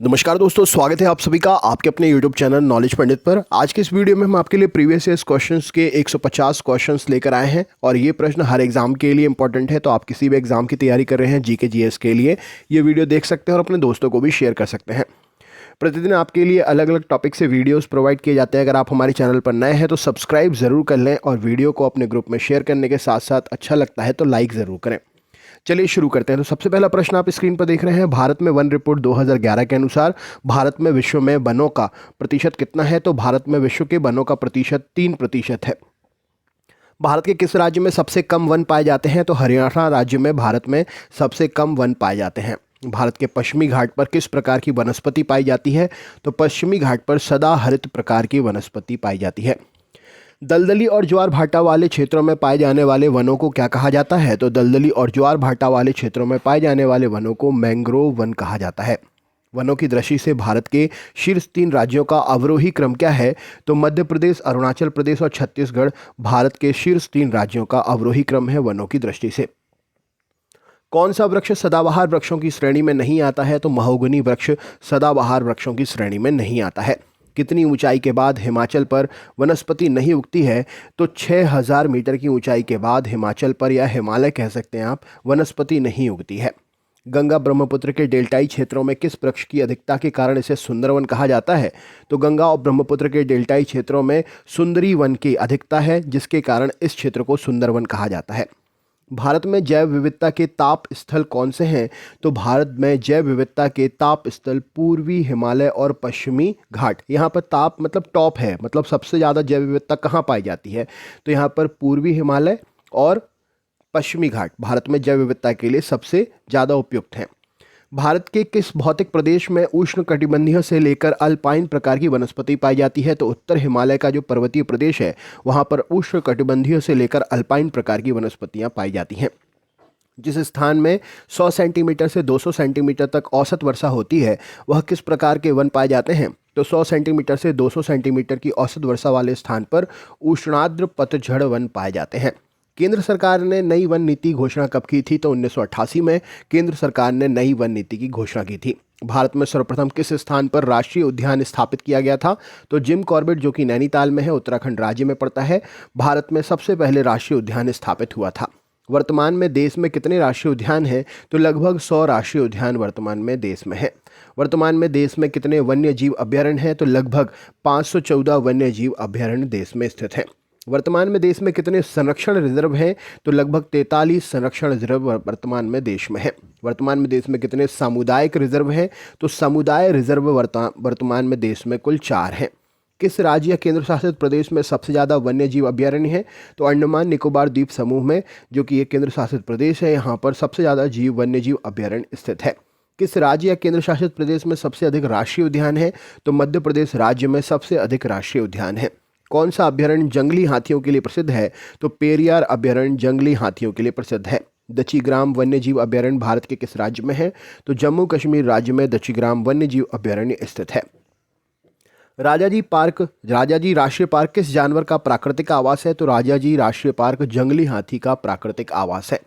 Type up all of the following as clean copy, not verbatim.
नमस्कार दोस्तों, स्वागत है आप सभी का आपके अपने YouTube चैनल नॉलेज पंडित पर। आज के इस वीडियो में हम आपके लिए प्रीवियस ईयर्स क्वेश्चंस के 150 क्वेश्चंस लेकर आए हैं और ये प्रश्न हर एग्जाम के लिए इंपॉर्टेंट है। तो आप किसी भी एग्जाम की तैयारी कर रहे हैं जीके जीएस के लिए ये वीडियो देख सकते हैं और अपने दोस्तों को भी शेयर कर सकते हैं। प्रतिदिन आपके लिए अलग अलग टॉपिक से वीडियोस प्रोवाइड किए जाते हैं। अगर आप हमारे चैनल पर नए हैं तो सब्सक्राइब ज़रूर कर लें और वीडियो को अपने ग्रुप में शेयर करने के साथ साथ अच्छा लगता है तो लाइक ज़रूर करें। चलिए शुरू करते हैं। तो सबसे पहला प्रश्न आप स्क्रीन पर देख रहे हैं। भारत में वन रिपोर्ट 2011 के अनुसार भारत में विश्व में वनों का प्रतिशत कितना है? तो भारत में विश्व के वनों का प्रतिशत 3% है। भारत के किस राज्य में सबसे कम वन पाए जाते हैं? तो हरियाणा राज्य में भारत में सबसे कम वन पाए जाते हैं। भारत के पश्चिमी घाट पर किस प्रकार की वनस्पति पाई जाती है? तो पश्चिमी घाट पर सदाहरित प्रकार की वनस्पति पाई जाती है। दलदली और ज्वार भाटा वाले क्षेत्रों में पाए जाने वाले वनों को क्या कहा जाता है? तो दलदली और ज्वार भाटा वाले क्षेत्रों में पाए जाने वाले वनों को मैंग्रोव वन कहा जाता है। वनों की दृष्टि से भारत के शीर्ष 3 राज्यों का अवरोही क्रम क्या है? तो मध्य प्रदेश, अरुणाचल प्रदेश और छत्तीसगढ़ भारत के शीर्ष 3 राज्यों का अवरोही क्रम है वनों की दृष्टि से। कौन सा वृक्ष सदाबहार वृक्षों की श्रेणी में नहीं आता है? तो महोगनी वृक्ष सदाबहार वृक्षों की श्रेणी में नहीं आता है। कितनी ऊंचाई के बाद हिमाचल पर वनस्पति नहीं उगती है? तो 6000 मीटर की ऊंचाई के बाद हिमाचल पर, या हिमालय कह सकते हैं आप, वनस्पति नहीं उगती है। गंगा ब्रह्मपुत्र के डेल्टाई क्षेत्रों में किस वृक्ष की अधिकता के कारण इसे सुंदरवन कहा जाता है? तो गंगा और ब्रह्मपुत्र के डेल्टाई क्षेत्रों में सुंदरी वन की अधिकता है, जिसके कारण इस क्षेत्र को सुंदरवन कहा जाता है। भारत में जैव विविधता के ताप स्थल कौन से हैं? तो भारत में जैव विविधता के ताप स्थल पूर्वी हिमालय और पश्चिमी घाट। यहाँ पर ताप मतलब टॉप है, मतलब सबसे ज़्यादा जैव विविधता कहाँ पाई जाती है? तो यहाँ पर पूर्वी हिमालय और पश्चिमी घाट भारत में जैव विविधता के लिए सबसे ज़्यादा उपयुक्त हैं। भारत के किस भौतिक प्रदेश में उष्णकटिबंधीय से लेकर अल्पाइन प्रकार की वनस्पति पाई जाती है? तो उत्तर हिमालय का जो पर्वतीय प्रदेश है वहाँ पर उष्णकटिबंधीय से लेकर अल्पाइन प्रकार की वनस्पतियाँ पाई जाती हैं। जिस स्थान में 100 सेंटीमीटर से 200 सेंटीमीटर तक औसत वर्षा होती है वह किस प्रकार के वन पाए जाते हैं? तो 100 सेंटीमीटर से 200 सेंटीमीटर की औसत वर्षा वाले स्थान पर उष्णाद्र पतझड़ वन पाए जाते हैं। केंद्र सरकार ने नई वन नीति घोषणा कब की थी? तो 1988 में केंद्र सरकार ने नई वन नीति की घोषणा की थी। भारत में सर्वप्रथम किस स्थान पर राष्ट्रीय उद्यान स्थापित किया गया था? तो जिम कॉर्बेट, जो कि नैनीताल में है, उत्तराखंड राज्य में पड़ता है, भारत में सबसे पहले राष्ट्रीय उद्यान स्थापित हुआ था। वर्तमान में देश में कितने राष्ट्रीय उद्यान हैं? तो लगभग 100 राष्ट्रीय उद्यान वर्तमान में देश में है। वर्तमान में देश में कितने वन्य जीव अभ्यारण्य हैं? तो लगभग 514 वन्य जीव अभ्यारण्य देश में स्थित हैं। वर्तमान में देश में कितने संरक्षण रिजर्व हैं? तो लगभग 43 संरक्षण रिजर्व वर्तमान में देश में है। वर्तमान में देश में कितने सामुदायिक रिजर्व हैं? तो समुदाय रिजर्व वर्तमान में देश में कुल 4 हैं। किस राज्य या केंद्र शासित प्रदेश में सबसे ज़्यादा वन्य जीव अभ्यारण्य है? तो अंडमान निकोबार द्वीप समूह में, जो कि एक केंद्र शासित प्रदेश है, यहाँ पर सबसे ज़्यादा वन्य जीव अभ्यारण्य स्थित है। किस राज्य या केंद्र शासित प्रदेश में सबसे अधिक राष्ट्रीय उद्यान है? तो मध्य प्रदेश राज्य में सबसे अधिक राष्ट्रीय उद्यान है। कौन सा अभ्यारण्य जंगली हाथियों के लिए प्रसिद्ध है? तो पेरियार अभ्यारण्य जंगली हाथियों के लिए प्रसिद्ध है। दचीग्राम वन्यजीव अभ्यारण्य भारत के किस राज्य में है? तो जम्मू कश्मीर राज्य में दचीग्राम वन्यजीव अभ्यारण्य स्थित है। राजाजी राष्ट्रीय पार्क किस जानवर का प्राकृतिक आवास है? तो राजाजी राष्ट्रीय पार्क जंगली हाथी का प्राकृतिक आवास है।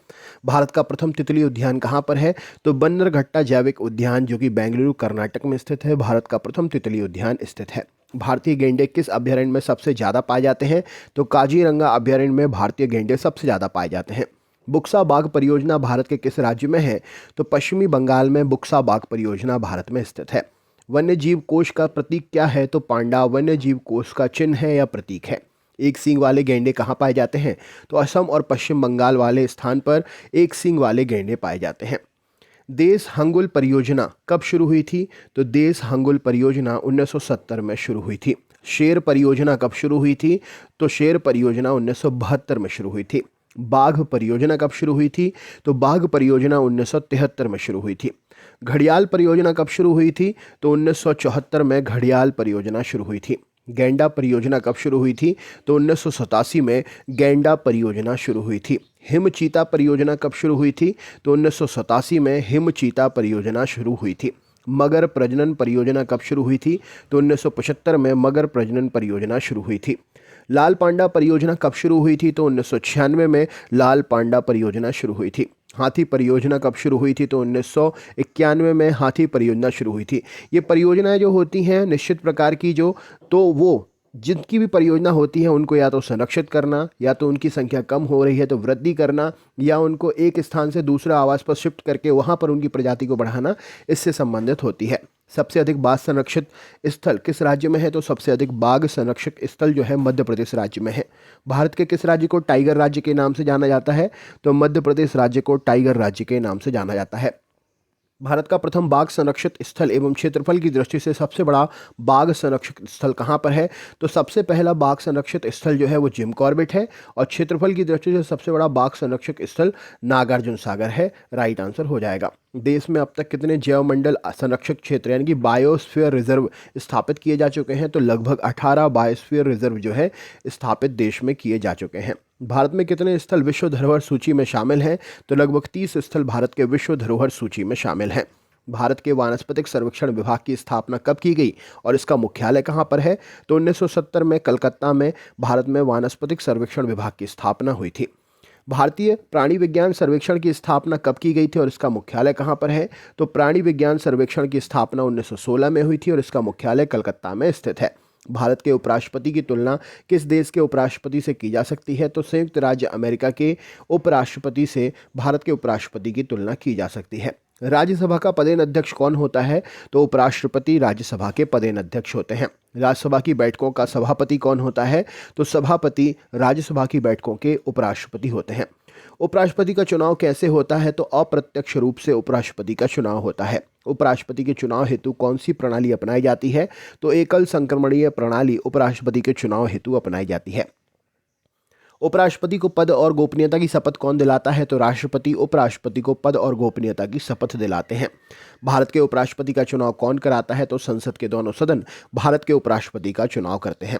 भारत का प्रथम तितली उद्यान कहाँ पर है? तो बन्नरघट्टा जैविक उद्यान, जो कि बेंगलुरु कर्नाटक में स्थित है, भारत का प्रथम तितली उद्यान स्थित है। भारतीय गेंडे किस अभ्यारण्य में सबसे ज़्यादा पाए जाते हैं? तो काजीरंगा अभ्यारण्य में भारतीय गेंडे सबसे ज़्यादा पाए जाते हैं। बुक्सा बाघ परियोजना भारत के किस राज्य में है? तो पश्चिमी बंगाल में बुक्सा बाघ परियोजना भारत में स्थित है। वन्य जीव कोष का प्रतीक क्या है? तो पांडा वन्य जीव कोष का चिन्ह है या प्रतीक है। एक सींग वाले गेंडे कहाँ पाए जाते हैं? तो असम और पश्चिम बंगाल वाले स्थान पर एक सींग वाले गेंडे पाए जाते हैं। देश हंगुल परियोजना कब शुरू हुई थी? तो देश हंगुल परियोजना 1970 में शुरू हुई थी। शेर परियोजना कब शुरू हुई थी? तो शेर परियोजना 1972 में शुरू हुई थी। बाघ परियोजना कब शुरू हुई थी? तो बाघ परियोजना 1973 में शुरू हुई थी। घड़ियाल परियोजना कब शुरू हुई थी? तो 1974 में घड़ियाल परियोजना शुरू हुई थी। गैंडा परियोजना कब शुरू हुई थी? तो 1987 में गैंडा परियोजना शुरू हुई थी। हिमचीता परियोजना कब शुरू हुई थी? तो 1987 में हिमचीता परियोजना शुरू हुई थी। मगर प्रजनन परियोजना कब शुरू हुई थी? तो 1975 में मगर प्रजनन परियोजना शुरू हुई थी। लाल पांडा परियोजना कब शुरू हुई थी? तो 1996 में लाल पांडा परियोजना शुरू हुई थी। हाथी परियोजना कब शुरू हुई थी? तो 1991 में हाथी परियोजना शुरू हुई थी। ये परियोजनाएं जो होती हैं निश्चित प्रकार की तो वो जिनकी भी परियोजना होती है उनको या तो संरक्षित करना, या तो उनकी संख्या कम हो रही है तो वृद्धि करना, या उनको एक स्थान से दूसरे आवास पर शिफ्ट करके वहाँ पर उनकी प्रजाति को बढ़ाना, इससे संबंधित होती है। सबसे अधिक बाघ संरक्षित स्थल किस राज्य में है? तो सबसे अधिक बाघ संरक्षित स्थल जो है मध्य प्रदेश राज्य में है। भारत के किस राज्य को टाइगर राज्य के नाम से जाना जाता है? तो मध्य प्रदेश राज्य को टाइगर राज्य के नाम से जाना जाता है। भारत का प्रथम बाघ संरक्षित स्थल एवं क्षेत्रफल की दृष्टि से सबसे बड़ा बाघ संरक्षित स्थल कहाँ पर है? तो सबसे पहला बाघ संरक्षित स्थल जो है वो जिम कॉर्बेट है, और क्षेत्रफल की दृष्टि से सबसे बड़ा बाघ संरक्षित स्थल नागार्जुन सागर है। राइट आंसर हो जाएगा। देश में अब तक कितने जैवमंडल संरक्षित क्षेत्र यानी कि बायोस्फीयर रिजर्व स्थापित किए जा चुके हैं? तो लगभग 18 बायोस्फीयर रिजर्व जो है स्थापित देश में किए जा चुके हैं। भारत में कितने स्थल विश्व धरोहर सूची में शामिल हैं? तो लगभग 30 स्थल भारत के विश्व धरोहर सूची में शामिल हैं। भारत के वानस्पतिक सर्वेक्षण विभाग की स्थापना कब की गई और इसका मुख्यालय कहाँ पर है? तो 1970 में कलकत्ता में भारत में वानस्पतिक सर्वेक्षण विभाग की स्थापना हुई थी। भारतीय प्राणी विज्ञान सर्वेक्षण की स्थापना कब की गई थी और इसका मुख्यालय कहाँ पर है? तो प्राणी विज्ञान सर्वेक्षण की स्थापना 1916 में हुई थी और इसका मुख्यालय कलकत्ता में स्थित है। भारत के उपराष्ट्रपति की तुलना किस देश के उपराष्ट्रपति से की जा सकती है? तो संयुक्त राज्य अमेरिका के उपराष्ट्रपति से भारत के उपराष्ट्रपति की तुलना की जा सकती है। राज्यसभा का पदेन अध्यक्ष कौन होता है? तो उपराष्ट्रपति राज्यसभा के पदेन अध्यक्ष होते हैं। राज्यसभा की बैठकों का सभापति कौन होता है? तो सभापति राज्यसभा की बैठकों के उपराष्ट्रपति होते हैं। उपराष्ट्रपति का चुनाव कैसे होता है? तो अप्रत्यक्ष रूप से उपराष्ट्रपति का चुनाव होता है। उपराष्ट्रपति के चुनाव हेतु कौन सी प्रणाली अपनाई जाती है? तो एकल संक्रमणीय प्रणाली उपराष्ट्रपति के चुनाव हेतु अपनाई जाती है। उपराष्ट्रपति को पद और गोपनीयता की शपथ कौन दिलाता है? तो राष्ट्रपति उपराष्ट्रपति को पद और गोपनीयता की शपथ दिलाते हैं। भारत के उपराष्ट्रपति का चुनाव कौन कराता है? तो संसद के दोनों सदन भारत के उपराष्ट्रपति का चुनाव करते हैं।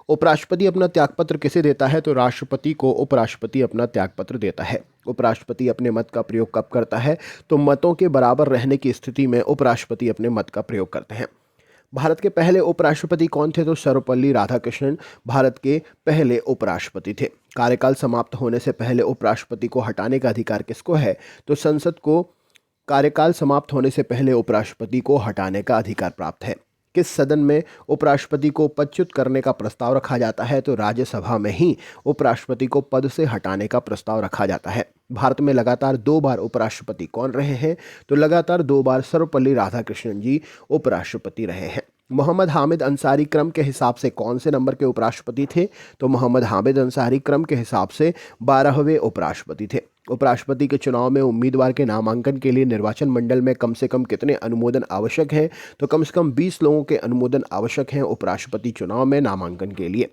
उपराष्ट्रपति अपना त्यागपत्र किसे देता है? तो राष्ट्रपति को उपराष्ट्रपति अपना त्यागपत्र देता है। उपराष्ट्रपति अपने मत का प्रयोग कब करता है? तो मतों के बराबर रहने की स्थिति में उपराष्ट्रपति अपने मत का प्रयोग करते हैं। भारत के पहले उपराष्ट्रपति कौन थे? तो सर्वपल्ली राधाकृष्णन भारत के पहले उपराष्ट्रपति थे। कार्यकाल समाप्त होने से पहले उपराष्ट्रपति को हटाने का अधिकार किसको है? तो संसद को कार्यकाल समाप्त होने से पहले उपराष्ट्रपति को हटाने का अधिकार प्राप्त है। किस सदन में उपराष्ट्रपति को पदच्युत करने का प्रस्ताव रखा जाता है? तो राज्यसभा में ही उपराष्ट्रपति को पद से हटाने का प्रस्ताव रखा जाता है। भारत में लगातार 2 बार उपराष्ट्रपति कौन रहे हैं? तो लगातार 2 बार सर्वपल्ली राधाकृष्णन जी उपराष्ट्रपति रहे हैं। मोहम्मद हामिद अंसारी क्रम के हिसाब से कौन से नंबर के उपराष्ट्रपति थे? तो मोहम्मद हामिद अंसारी क्रम के हिसाब से 12वें उपराष्ट्रपति थे। उपराष्ट्रपति के चुनाव में उम्मीदवार के नामांकन के लिए निर्वाचन मंडल में कम से कम कितने अनुमोदन आवश्यक हैं? तो कम से कम 20 लोगों के अनुमोदन आवश्यक हैं उपराष्ट्रपति चुनाव में नामांकन के लिए।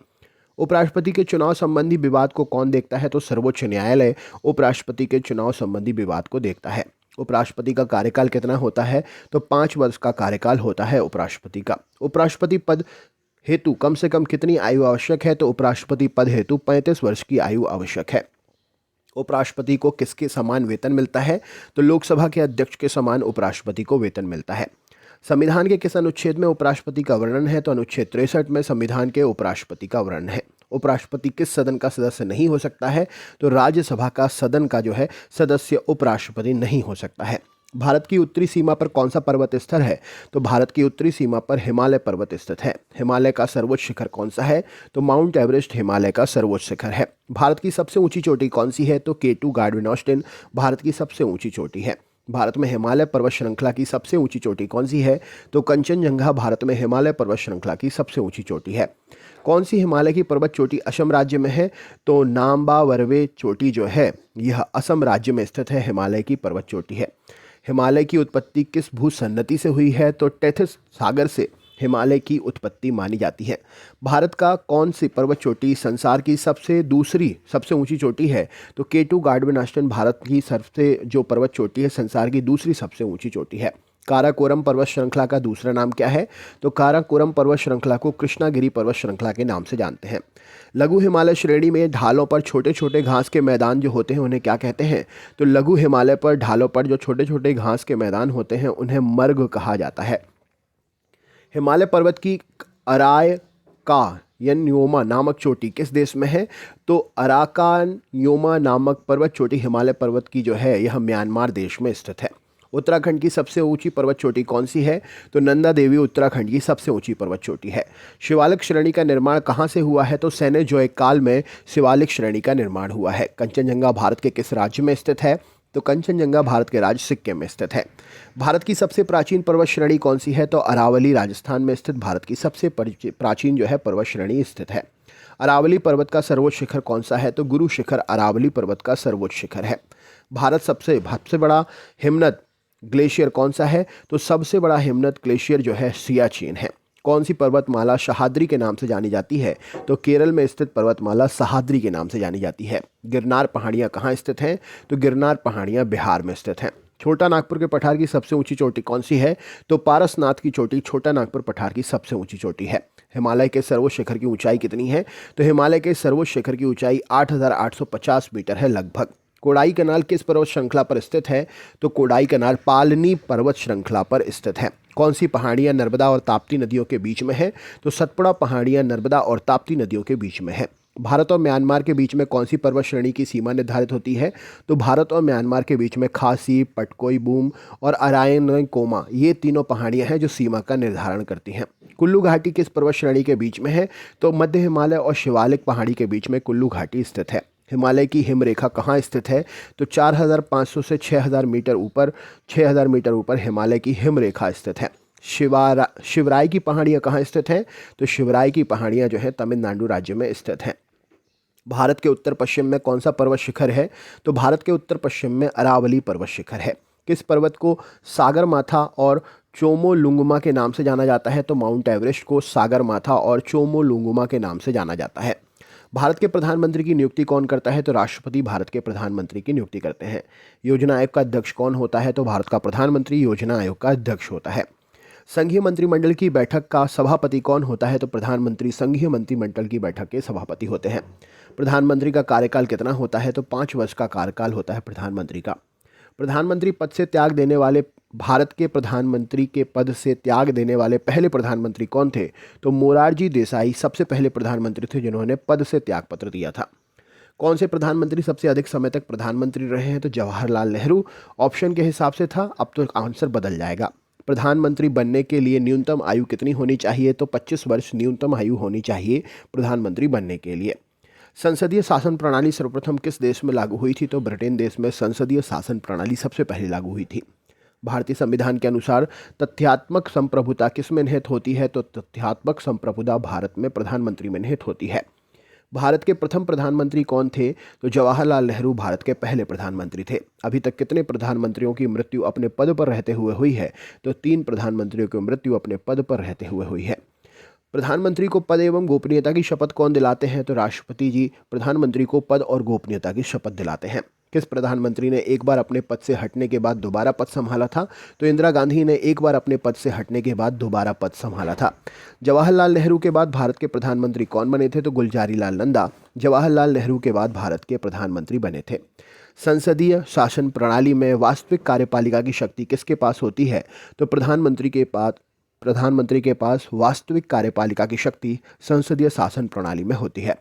उपराष्ट्रपति के चुनाव संबंधी विवाद को कौन देखता है? तो सर्वोच्च न्यायालय उपराष्ट्रपति के चुनाव संबंधी विवाद को देखता है। उपराष्ट्रपति का कार्यकाल कितना होता है? तो 5 वर्ष का कार्यकाल होता है उपराष्ट्रपति का। उपराष्ट्रपति पद हेतु कम से कम कितनी आयु आवश्यक है? तो उपराष्ट्रपति पद हेतु 35 वर्ष की आयु आवश्यक है। उपराष्ट्रपति को किसके समान वेतन मिलता है? तो लोकसभा के अध्यक्ष के समान उपराष्ट्रपति को वेतन मिलता है। संविधान के किस अनुच्छेद में उपराष्ट्रपति का वर्णन है? तो अनुच्छेद 63 में संविधान के उपराष्ट्रपति का वर्णन है। उपराष्ट्रपति किस सदन का सदस्य नहीं हो सकता है? तो राज्यसभा का सदन का जो है सदस्य उपराष्ट्रपति नहीं हो सकता है। भारत की उत्तरी सीमा पर कौन सा पर्वत स्थित है? तो भारत की उत्तरी सीमा पर हिमालय पर्वत स्थित है। हिमालय का सर्वोच्च शिखर कौन सा है? तो माउंट एवरेस्ट हिमालय का सर्वोच्च शिखर है। भारत की सबसे ऊंची चोटी कौन सी है? तो K2 गार्डविन ऑस्टिन भारत की सबसे ऊंची चोटी है। भारत में हिमालय पर्वत श्रृंखला की सबसे ऊंची चोटी कौन सी है? तो कंचनजंगा भारत में हिमालय पर्वत श्रृंखला की सबसे ऊंची चोटी है। कौन सी हिमालय की पर्वत चोटी असम राज्य में है? तो नाम्बावरवे चोटी जो है यह असम राज्य में स्थित है, हिमालय की पर्वत चोटी है। हिमालय की उत्पत्ति किस भूसन्नति से हुई है? तो टेथिस सागर से हिमालय की उत्पत्ति मानी जाती है। भारत का कौन सी पर्वत चोटी संसार की सबसे ऊंची चोटी है? तो K2 गार्डविन ऑस्टिन भारत की सबसे जो पर्वत चोटी है संसार की दूसरी सबसे ऊंची चोटी है। काराकोरम पर्वत श्रृंखला का दूसरा नाम क्या है? तो काराकोरम पर्वत श्रृंखला को कृष्णागिरी पर्वत श्रृंखला के नाम से जानते हैं। लघु हिमालय श्रेणी में ढालों पर छोटे छोटे घास के मैदान जो होते हैं उन्हें क्या कहते हैं? तो लघु हिमालय पर ढालों पर जो छोटे छोटे घास के मैदान होते हैं उन्हें मर्ग कहा जाता है। हिमालय पर्वत की अराय का यन्योमा नामक चोटी किस देश में है? तो अराकान योमा नामक पर्वत चोटी हिमालय पर्वत की जो है यह म्यांमार देश में स्थित है। उत्तराखंड की सबसे ऊंची पर्वत चोटी कौन सी है? तो नंदा देवी उत्तराखंड की सबसे ऊंची पर्वत चोटी है। शिवालिक श्रेणी का निर्माण कहाँ से हुआ है? तो सेनेजोइक काल में शिवालिक श्रेणी का निर्माण हुआ है। कंचनजंगा भारत के किस राज्य में स्थित है? तो कंचनजंगा भारत के राज्य सिक्किम में स्थित है। भारत की सबसे प्राचीन पर्वत श्रेणी कौन सी है? तो अरावली राजस्थान में स्थित भारत की सबसे प्राचीन जो है पर्वत श्रेणी स्थित है। अरावली पर्वत का सर्वोच्च शिखर कौन सा है? तो गुरु शिखर अरावली पर्वत का सर्वोच्च शिखर है। भारत सबसे बड़ा हिमनद ग्लेशियर कौन सा है? तो सबसे बड़ा हिमनद ग्लेशियर जो है सियाचिन है। कौन सी पर्वतमाला सह्याद्री के नाम से जानी जाती है? तो केरल में स्थित पर्वतमाला सह्याद्री के नाम से जानी जाती है। गिरनार पहाड़ियाँ कहाँ स्थित हैं? तो गिरनार पहाड़ियाँ बिहार में स्थित हैं। छोटा नागपुर के पठार की सबसे ऊंची चोटी कौन सी है? तो पारसनाथ की चोटी छोटा नागपुर पठार की सबसे ऊंची चोटी है। हिमालय के सर्वोच्च शिखर की ऊंचाई कितनी है? तो हिमालय के सर्वोच्च शिखर की ऊंचाई 8,850 मीटर है लगभग। कोडाई कनाल किस पर्वत श्रृंखला पर स्थित है? तो कोडाई कनाल पालनी पर्वत श्रृंखला पर स्थित है। कौन सी पहाड़ियाँ नर्मदा और ताप्ती नदियों के बीच में है? तो सतपुड़ा पहाड़ियाँ नर्मदा और ताप्ती नदियों के बीच में है। भारत और म्यांमार के बीच में कौन सी पर्वत श्रेणी की सीमा निर्धारित होती है? तो भारत और म्यांमार के बीच में खासी, पटकोई बूम और अरायन कोमा ये तीनों पहाड़ियाँ हैं जो सीमा का निर्धारण करती हैं। कुल्लू घाटी किस पर्वत श्रेणी के बीच में है? तो मध्य हिमालय और शिवालिक पहाड़ी के बीच में कुल्लू घाटी स्थित है। हिमालय की हिमरेखा कहाँ स्थित है? तो 4,500 से 6,000 मीटर ऊपर हिमालय की हिमरेखा स्थित है। शिवराय की पहाड़ियाँ कहाँ स्थित हैं? तो शिवराय की पहाड़ियाँ जो है तमिलनाडु राज्य में स्थित हैं। भारत के उत्तर पश्चिम में कौन सा पर्वत शिखर है? तो भारत के उत्तर पश्चिम में अरावली पर्वत शिखर है। किस पर्वत को सागरमाथा और चोमोलुंगमा के नाम से जाना जाता है? तो माउंट एवरेस्ट को सागरमाथा और चोमोलुंगमा के नाम से जाना जाता है। भारत के प्रधानमंत्री की नियुक्ति कौन करता है? तो राष्ट्रपति भारत के प्रधानमंत्री की नियुक्ति करते हैं। योजना आयोग का अध्यक्ष कौन होता है? तो भारत का प्रधानमंत्री योजना आयोग का अध्यक्ष होता है। संघीय मंत्रिमंडल की बैठक का सभापति कौन होता है? तो प्रधानमंत्री संघीय मंत्रिमंडल की बैठक के सभापति होते हैं। प्रधानमंत्री का कार्यकाल कितना होता है? तो 5 वर्ष का कार्यकाल होता है प्रधानमंत्री का। प्रधानमंत्री पद से त्याग देने वाले भारत के प्रधानमंत्री के पद से त्याग देने वाले पहले प्रधानमंत्री कौन थे? तो मोरारजी देसाई सबसे पहले प्रधानमंत्री थे जिन्होंने पद से त्यागपत्र दिया था। कौन से प्रधानमंत्री सबसे अधिक समय तक प्रधानमंत्री रहे हैं? तो जवाहरलाल नेहरू ऑप्शन के हिसाब से था, अब तो आंसर बदल जाएगा। प्रधानमंत्री बनने के लिए न्यूनतम आयु कितनी होनी चाहिए? तो 25 वर्ष न्यूनतम आयु होनी चाहिए प्रधानमंत्री बनने के लिए। संसदीय शासन प्रणाली सर्वप्रथम किस देश में लागू हुई थी? तो ब्रिटेन देश में संसदीय शासन प्रणाली सबसे पहले लागू हुई थी। भारतीय संविधान के अनुसार तथ्यात्मक संप्रभुता किस में निहित होती है? तो तथ्यात्मक संप्रभुता भारत में प्रधानमंत्री में निहित होती है। भारत के प्रथम प्रधानमंत्री कौन थे? तो जवाहरलाल नेहरू भारत के पहले प्रधानमंत्री थे। अभी तक कितने प्रधानमंत्रियों की मृत्यु अपने पद पर रहते हुए हुई है? तो 3 प्रधानमंत्रियों की मृत्यु अपने पद पर रहते हुए हुई है। प्रधानमंत्री को पद एवं गोपनीयता की शपथ कौन दिलाते हैं? तो राष्ट्रपति जी प्रधानमंत्री को पद और गोपनीयता की शपथ दिलाते हैं। किस प्रधानमंत्री ने एक बार अपने पद से हटने के बाद दोबारा पद संभाला था? तो इंदिरा गांधी ने एक बार अपने पद से हटने के बाद दोबारा पद संभाला था। जवाहरलाल नेहरू के बाद भारत के प्रधानमंत्री कौन बने थे? तो गुलजारी लाल नंदा जवाहरलाल नेहरू के बाद भारत के प्रधानमंत्री बने थे। संसदीय शासन प्रणाली में वास्तविक कार्यपालिका की शक्ति किसके पास होती है? तो प्रधानमंत्री के पास वास्तविक कार्यपालिका की शक्ति संसदीय शासन प्रणाली में होती है।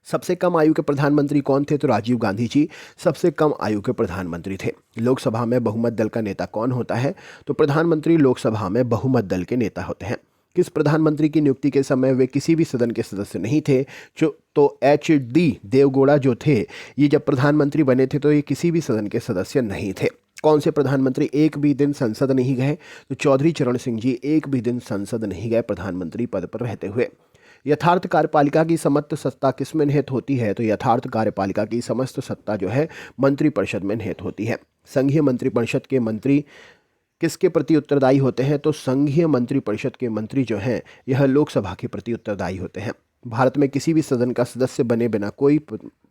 सबसे कम आयु के प्रधानमंत्री कौन थे? तो राजीव गांधी जी सबसे कम आयु के प्रधानमंत्री थे। लोकसभा में बहुमत दल का नेता कौन होता है? तो प्रधानमंत्री लोकसभा में बहुमत दल के नेता होते हैं। किस प्रधानमंत्री की नियुक्ति के समय वे किसी भी सदन के सदस्य नहीं थे? तो HD देवगौड़ा जो थे, ये जब प्रधानमंत्री बने थे तो ये किसी भी सदन के सदस्य नहीं थे। कौन से प्रधानमंत्री एक भी दिन संसद नहीं गए? तो चौधरी चरण सिंह जी एक भी दिन संसद नहीं गए प्रधानमंत्री पद पर रहते हुए। यथार्थ कार्यपालिका की समस्त सत्ता किस में निहित होती है? तो यथार्थ कार्यपालिका की समस्त सत्ता जो है मंत्रिपरिषद में निहित होती है। संघीय मंत्रिपरिषद के मंत्री किसके प्रति उत्तरदायी होते हैं? तो संघीय मंत्रिपरिषद के मंत्री जो हैं यह लोकसभा के प्रति उत्तरदायी होते हैं। भारत में किसी भी सदन का सदस्य बने बिना कोई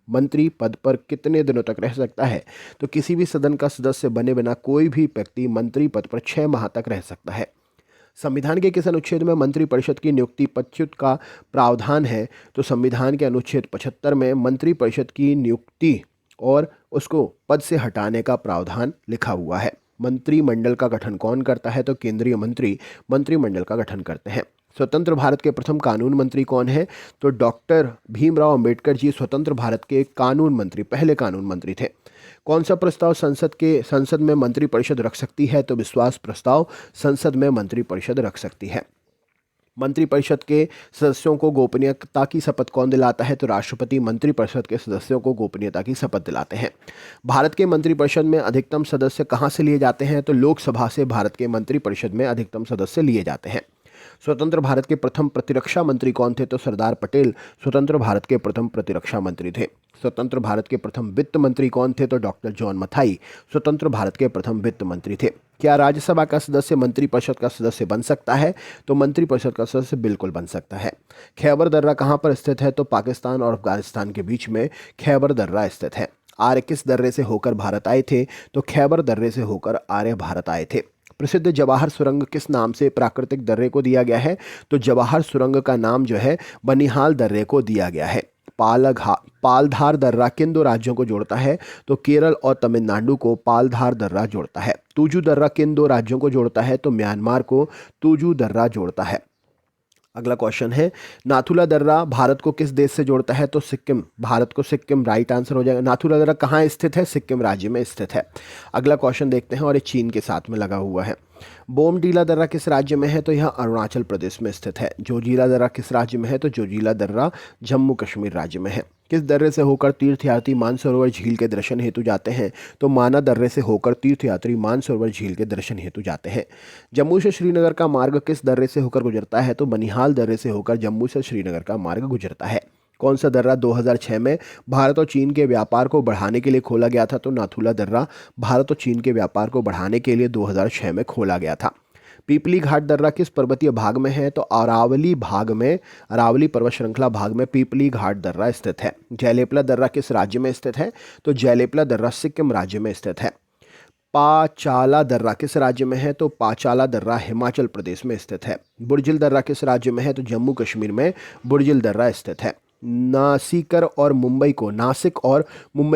मंत्री पद पर कितने दिनों तक रह सकता है? तो किसी भी सदन का सदस्य बने बिना कोई भी व्यक्ति मंत्री पद पर 6 माह तक रह सकता है। संविधान के किस अनुच्छेद में मंत्रिपरिषद की नियुक्ति पदच्युत का प्रावधान है? तो संविधान के अनुच्छेद 75 में मंत्रिपरिषद की नियुक्ति और उसको पद से हटाने का प्रावधान लिखा हुआ है। मंत्रिमंडल का गठन कौन करता है? तो केंद्रीय मंत्री मंत्रिमंडल का गठन करते हैं। स्वतंत्र भारत के प्रथम कानून मंत्री कौन है? तो डॉक्टर भीमराव अंबेडकर जी स्वतंत्र भारत के कानून मंत्री, पहले कानून मंत्री थे। कौन सा प्रस्ताव संसद में मंत्रिपरिषद रख सकती है? तो विश्वास प्रस्ताव संसद में मंत्रिपरिषद रख सकती है। मंत्रिपरिषद के सदस्यों को गोपनीयता की शपथ कौन दिलाता है? तो राष्ट्रपति मंत्रिपरिषद के सदस्यों को गोपनीयता की शपथ दिलाते हैं। भारत के मंत्रिपरिषद में अधिकतम सदस्य कहाँ से लिए जाते हैं? तो लोकसभा से भारत के मंत्रिपरिषद में अधिकतम सदस्य लिए जाते हैं। स्वतंत्र भारत के प्रथम प्रतिरक्षा मंत्री कौन थे? तो सरदार पटेल स्वतंत्र भारत के प्रथम प्रतिरक्षा मंत्री थे। स्वतंत्र भारत के प्रथम वित्त मंत्री कौन थे? तो डॉक्टर जॉन मथाई स्वतंत्र भारत के प्रथम वित्त मंत्री थे। क्या राज्यसभा का सदस्य मंत्रिपरिषद का सदस्य बन सकता है? तो मंत्रिपरिषद का सदस्य बिल्कुल बन सकता है। खैबर दर्रा कहाँ पर स्थित है? तो पाकिस्तान और अफगानिस्तान के बीच में खैबर दर्रा स्थित है। आर्य किस दर्रे से होकर भारत आए थे? तो खैबर दर्रे से होकर आर्य भारत आए थे। प्रसिद्ध जवाहर सुरंग किस नाम से प्राकृतिक दर्रे को दिया गया है? तो जवाहर सुरंग का नाम जो है बनिहाल दर्रे को दिया गया है। पालधार दर्रा किन दो राज्यों को जोड़ता है? तो केरल और तमिलनाडु को पालधार दर्रा जोड़ता है। तुजू दर्रा किन दो राज्यों को जोड़ता है? तो म्यांमार को तुजू दर्रा जोड़ता है। अगला क्वेश्चन है, नाथुला दर्रा भारत को किस देश से जोड़ता है? तो सिक्किम, भारत को सिक्किम राइट आंसर हो जाएगा। नाथुला दर्रा कहाँ स्थित है? सिक्किम राज्य में स्थित है। अगला क्वेश्चन देखते हैं और ये चीन के साथ में लगा हुआ है। बोमडीला दर्रा किस राज्य में है? तो यह अरुणाचल प्रदेश में स्थित है। जोजिला दर्रा किस राज्य में है? तो जोजिला दर्रा जम्मू कश्मीर राज्य में है। किस दर्रे से होकर तीर्थयात्री मानसरोवर झील के दर्शन हेतु जाते हैं? तो माना दर्रे से होकर तीर्थयात्री मानसरोवर झील के दर्शन हेतु जाते हैं। जम्मू से श्रीनगर का मार्ग किस दर्रे से होकर गुजरता है? तो बनिहाल दर्रे से होकर जम्मू से श्रीनगर का मार्ग गुजरता है। कौन सा दर्रा 2006 में भारत और चीन के व्यापार को बढ़ाने के लिए खोला गया था? तो नाथुला दर्रा भारत और चीन के व्यापार को बढ़ाने के लिए 2006 में खोला गया था। पीपली घाट दर्रा किस पर्वतीय भाग में है? तो अरावली भाग में, अरावली पर्वत श्रृंखला भाग में पीपली घाट दर्रा स्थित है। जयलेपला दर्रा किस राज्य में स्थित है? तो जयलेपला दर्रा सिक्किम राज्य में स्थित है। पाचाला दर्रा किस राज्य में है? तो पाचाला दर्रा हिमाचल प्रदेश में स्थित है। बुर्जिल दर्रा किस राज्य में है? तो जम्मू कश्मीर में बुर्जिल दर्रा स्थित है। नासिक और मुंबई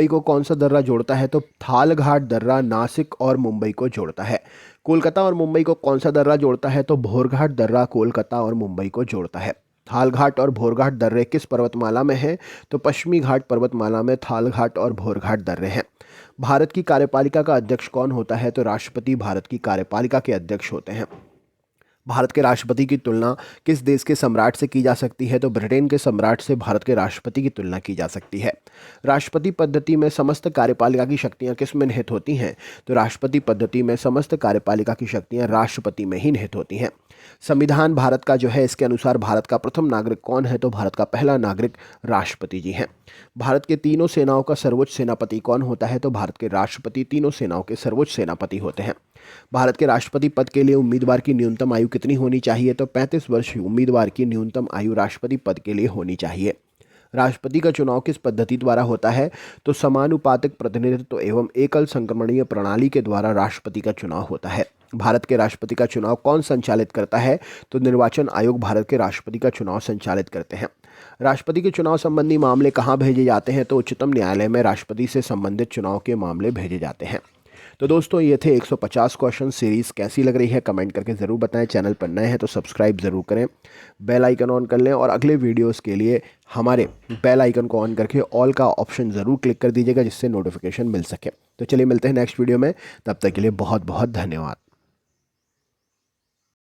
को कौन सा दर्रा जोड़ता है? तो थालघाट दर्रा नासिक और मुंबई को जोड़ता है। कोलकाता और मुंबई को कौन सा दर्रा जोड़ता है? तो भोरघाट दर्रा कोलकाता और मुंबई को जोड़ता है। थालघाट और भोरघाट दर्रे किस पर्वतमाला में हैं? तो पश्चिमी घाट पर्वतमाला में थालघाट और भोरघाट दर्रे हैं। भारत की कार्यपालिका का अध्यक्ष कौन होता है? तो राष्ट्रपति भारत की कार्यपालिका के अध्यक्ष होते हैं। भारत के राष्ट्रपति की तुलना किस देश के सम्राट से की जा सकती है? तो ब्रिटेन के सम्राट से भारत के राष्ट्रपति की तुलना की जा सकती है। राष्ट्रपति पद्धति में समस्त कार्यपालिका की शक्तियां किस में निहित होती हैं? तो राष्ट्रपति पद्धति में समस्त कार्यपालिका की शक्तियां राष्ट्रपति में ही निहित होती हैं। संविधान भारत का जो है, इसके अनुसार भारत का प्रथम नागरिक कौन है? तो भारत का पहला नागरिक राष्ट्रपति जी हैं। भारत के तीनों सेनाओं का सर्वोच्च सेनापति कौन होता है? तो भारत के राष्ट्रपति तीनों सेनाओं के सर्वोच्च सेनापति होते हैं। भारत के राष्ट्रपति पद के लिए उम्मीदवार की न्यूनतम आयु कितनी होनी चाहिए? तो 35 वर्ष उम्मीदवार की न्यूनतम आयु राष्ट्रपति पद के लिए होनी चाहिए। राष्ट्रपति का चुनाव किस पद्धति द्वारा होता है? तो समानुपातिक प्रतिनिधित्व एवं एकल संक्रमणीय प्रणाली के द्वारा राष्ट्रपति का चुनाव होता है। भारत के राष्ट्रपति का चुनाव कौन संचालित करता है? तो निर्वाचन आयोग भारत के राष्ट्रपति का चुनाव संचालित करते हैं। राष्ट्रपति के चुनाव संबंधी मामले कहाँ भेजे जाते हैं? तो उच्चतम न्यायालय में राष्ट्रपति से संबंधित चुनाव के मामले भेजे जाते हैं। तो दोस्तों, ये थे 150 क्वेश्चन सीरीज़। कैसी लग रही है कमेंट करके ज़रूर बताएं। चैनल पर नए हैं तो सब्सक्राइब ज़रूर करें, बेल आइकन ऑन कर लें और अगले वीडियोस के लिए हमारे बेल आइकन को ऑन करके ऑल का ऑप्शन ज़रूर क्लिक कर दीजिएगा, जिससे नोटिफिकेशन मिल सके। तो चलिए मिलते हैं नेक्स्ट वीडियो में, तब तक के लिए बहुत बहुत धन्यवाद।